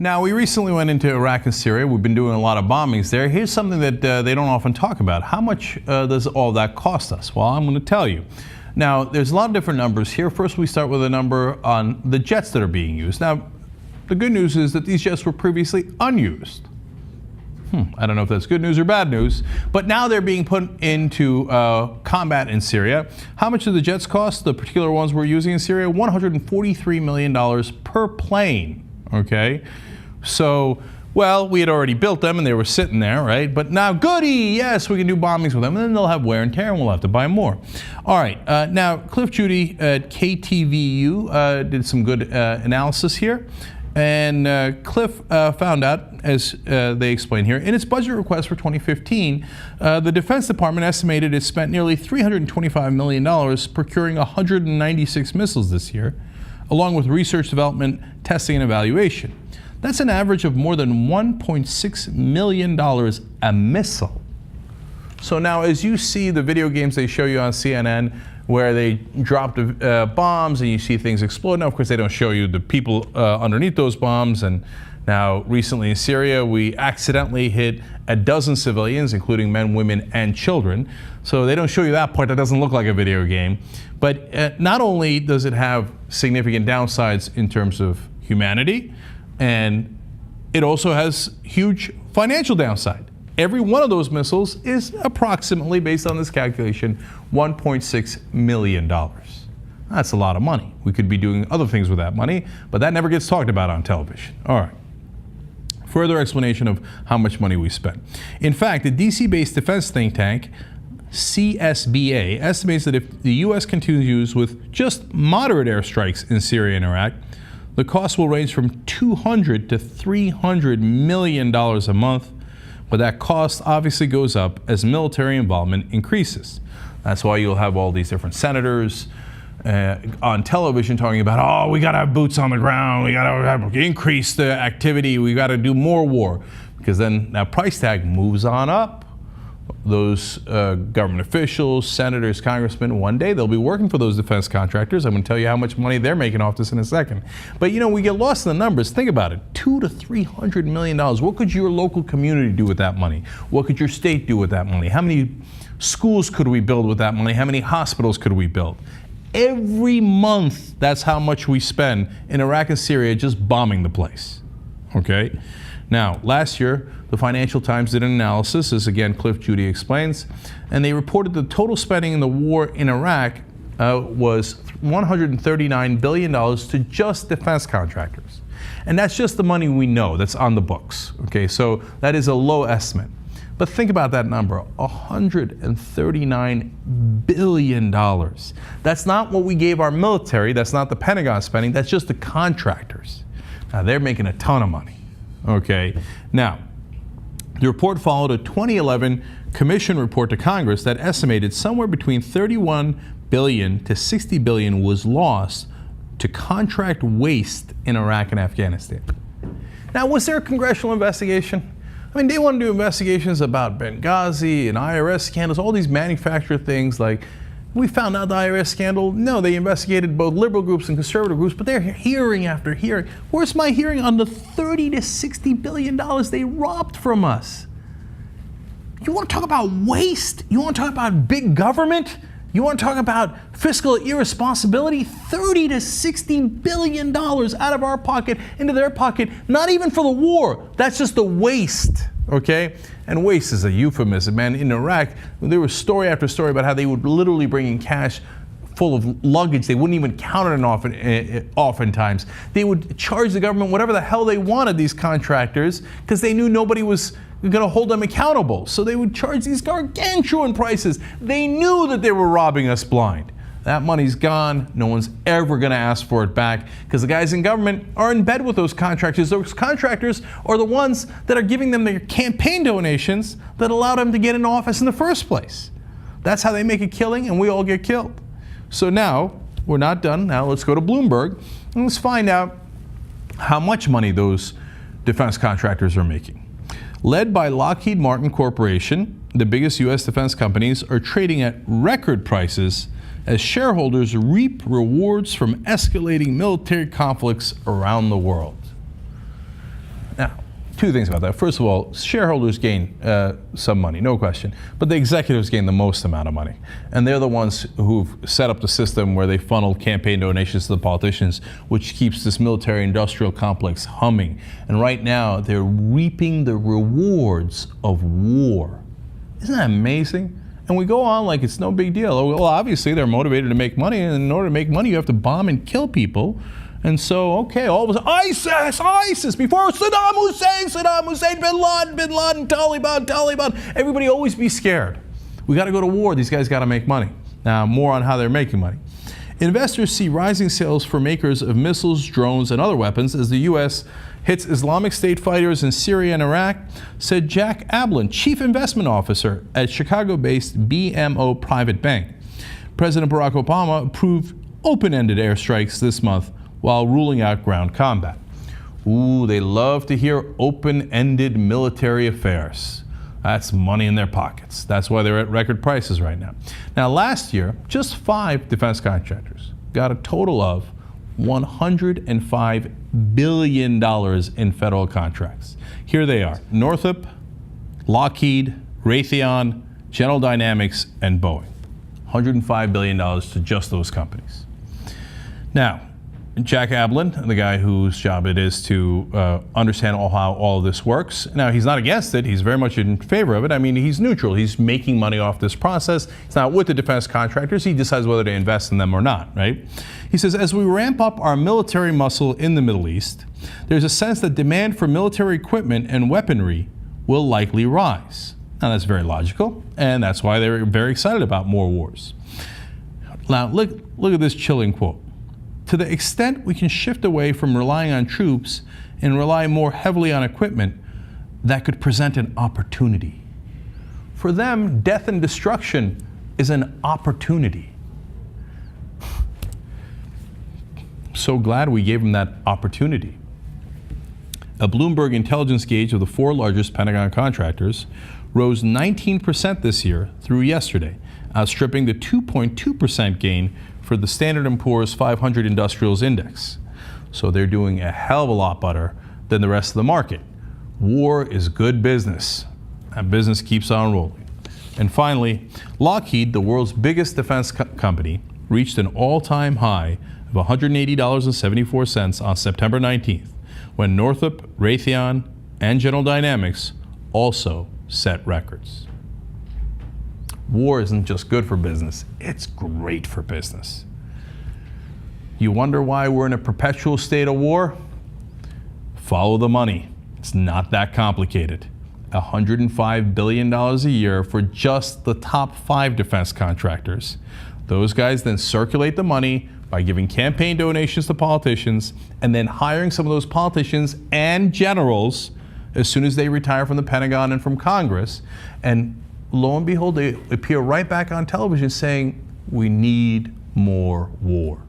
Now, we recently went into Iraq and Syria. We've been doing a lot of bombings there. Here's something that they don't often talk about. How much does all that cost us? Well, I'm going to tell you. Now, there's a lot of different numbers here. First, we start with a number on the jets that are being used. Now, the good news is that these jets were previously unused. I don't know if that's good news or bad news, but now they're being put into combat in Syria. How much do the jets cost? The particular ones we're using in Syria, $143 million per plane, okay? So, well, we had already built them and they were sitting there, right? But now, goody, yes, we can do bombings with them, and then they'll have wear and tear and we'll have to buy more. All right, now, Cliff Judy at KTVU did some good analysis here. And Cliff found out, as they explain here, in its budget request for 2015, the Defense Department estimated it spent nearly $325 million procuring 196 missiles this year, along with research, development, testing, and evaluation. That's an average of more than $1.6 million a missile. So now, as you see the video games they show you on CNN, where they drop bombs and you see things explode. Now, of course, they don't show you the people underneath those bombs. And now, recently in Syria, we accidentally hit a dozen civilians, including men, women, and children. So they don't show you that part. That doesn't look like a video game. But not only does it have significant downsides in terms of humanity, and it also has huge financial downside. Every one of those missiles is approximately, based on this calculation, $1.6 million. That's a lot of money. We could be doing other things with that money, but that never gets talked about on television. All right. Further explanation of how much money we spent. In fact, the DC-based defense think tank, CSBA, estimates that if the U.S. continues with just moderate airstrikes in Syria and Iraq, the cost will range from $200 to $300 million a month. But that cost obviously goes up as military involvement increases. That's why you'll have all these different senators on television talking about, oh, we got to have boots on the ground, we got to increase the activity, we got to do more war. Because then that price tag moves on up. Those government officials, senators, congressmen, one day they'll be working for those defense contractors. I'm going to tell you how much money they're making off this in a second. But you know, we get lost in the numbers. Think about it, $200 to $300 million. What could your local community do with that money? What could your state do with that money? How many schools could we build with that money? How many hospitals could we build? Every month, that's how much we spend in Iraq and Syria just bombing the place, okay? Now, last year, the Financial Times did an analysis, as again Cliff Judy explains, and they reported the total spending in the war in Iraq was $139 billion to just defense contractors. And that's just the money we know that's on the books. Okay, so that is a low estimate. But think about that number, $139 billion. That's not what we gave our military, that's not the Pentagon spending, that's just the contractors. Now, they're making a ton of money. Okay, now, the report followed a 2011 commission report to Congress that estimated somewhere between $31 billion to $60 billion was lost to contract waste in Iraq and Afghanistan. Now, was there a congressional investigation? I mean, they want to do investigations about Benghazi and IRS scandals, all these manufactured things like, we found out the IRS scandal. No, they investigated both liberal groups and conservative groups, but they're hearing after hearing. Where's my hearing on the $30 to $60 billion they robbed from us? You want to talk about waste? You want to talk about big government? You want to talk about fiscal irresponsibility? $30 to $60 billion out of our pocket into their pocket, not even for the war. That's just the waste, okay? And waste is a euphemism, man. In Iraq, there was story after story about how they would literally bring in cash full of luggage. They wouldn't even count it oftentimes. They would charge the government whatever the hell they wanted, these contractors, because they knew nobody was going to hold them accountable. So they would charge these gargantuan prices. They knew that they were robbing us blind. That money's gone. No one's ever going to ask for it back because the guys in government are in bed with those contractors. Those contractors are the ones that are giving them their campaign donations that allowed them to get in office in the first place. That's how they make a killing, and we all get killed. So now, we're not done. Now let's go to Bloomberg and let's find out how much money those defense contractors are making. Led by Lockheed Martin Corporation, the biggest U.S. defense companies are trading at record prices as shareholders reap rewards from escalating military conflicts around the world. Now, two things about that. First of all, shareholders gain some money, no question, but the executives gain the most amount of money. And they're the ones who've set up the system where they funnel campaign donations to the politicians, which keeps this military-industrial complex humming. And right now, they're reaping the rewards of war. Isn't that amazing? And we go on like it's no big deal. Well, obviously, they're motivated to make money, and in order to make money, you have to bomb and kill people. And so, okay, all of a sudden, ISIS, before Saddam Hussein, Bin Laden, Taliban, everybody always be scared. We got to go to war. These guys got to make money. Now, more on how they're making money. Investors see rising sales for makers of missiles, drones, and other weapons as the U.S. hits Islamic State fighters in Syria and Iraq, said Jack Ablin, Chief Investment Officer at Chicago-based BMO Private Bank. President Barack Obama approved open-ended airstrikes this month while ruling out ground combat. Ooh, they love to hear open-ended military affairs. That's money in their pockets. That's why they're at record prices right now. Now, last year, just 5 defense contractors got a total of $105 billion in federal contracts. Here they are: Northrop, Lockheed, Raytheon, General Dynamics, and Boeing. $105 billion to just those companies. Now, Jack Ablin, the guy whose job it is to understand how all of this works. Now, he's not against it. He's very much in favor of it. I mean, he's neutral. He's making money off this process. He's not with the defense contractors. He decides whether to invest in them or not, right? He says, as we ramp up our military muscle in the Middle East, there's a sense that demand for military equipment and weaponry will likely rise. Now, that's very logical, and that's why they're very excited about more wars. Now, look at this chilling quote. To the extent we can shift away from relying on troops and rely more heavily on equipment, that could present an opportunity. For them, death and destruction is an opportunity. So glad we gave them that opportunity. A Bloomberg intelligence gauge of the 4 largest Pentagon contractors rose 19% this year through yesterday, outstripping the 2.2% gain for the Standard & Poor's 500 Industrials Index. So they're doing a hell of a lot better than the rest of the market. War is good business, and business keeps on rolling. And finally, Lockheed, the world's biggest defense company, reached an all-time high of $180.74 on September 19th, when Northrop, Raytheon, and General Dynamics also set records. War isn't just good for business, it's great for business. You wonder why we're in a perpetual state of war? Follow the money. It's not that complicated. $105 billion a year for just the top 5 defense contractors. Those guys then circulate the money by giving campaign donations to politicians and then hiring some of those politicians and generals as soon as they retire from the Pentagon and from Congress. And lo and behold, they appear right back on television saying, we need more war.